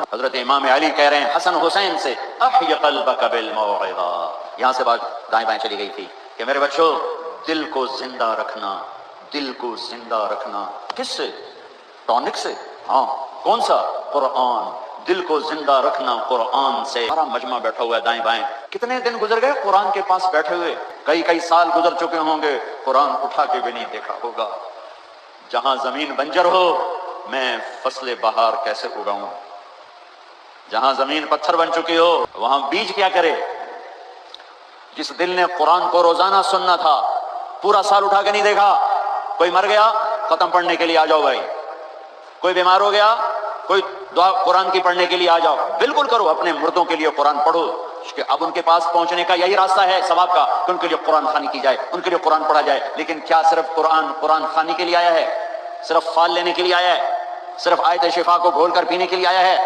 हजरत इमाम अली कह रहे हैं हसन हुसैन से, अह्य क़ल्बक बिल मौइज़ा। यहां से बात दाएं बाएं चली गई थी कि मेरे बच्चों, दिल को जिंदा रखना, दिल को जिंदा रखना। किससे? टॉनिक से? हाँ। कौन सा? कुरान। दिल को जिंदा रखना कुरान से। सारा मजमा बैठा हुआ है दाएं बाएं। कितने दिन गुजर गए कुरान के पास बैठे हुए, कई कई साल गुजर चुके होंगे, कुरान उठा के भी नहीं देखा होगा। जहां जमीन बंजर हो, मैं फसले बहार कैसे उगाऊं? जहां जमीन पत्थर बन चुकी हो, वहां बीज क्या करे? जिस दिल ने कुरान को रोजाना सुनना था, पूरा साल उठा के नहीं देखा। कोई मर गया, खत्म पढ़ने के लिए आ जाओ भाई। कोई बीमार हो गया, कोई दुआ कुरान की पढ़ने के लिए आ जाओ। बिल्कुल करो, अपने मुर्दों के लिए कुरान पढ़ो। अब उनके पास पहुंचने का यही रास्ता है सवाब का कि उनके लिए कुरान खानी की जाए, उनके लिए कुरान पढ़ा जाए। लेकिन क्या सिर्फ कुरान खाने के लिए आया है? सिर्फ फाल लेने के लिए आया है? सिर्फ आयत शिफा को घोल कर पीने के लिए आया है?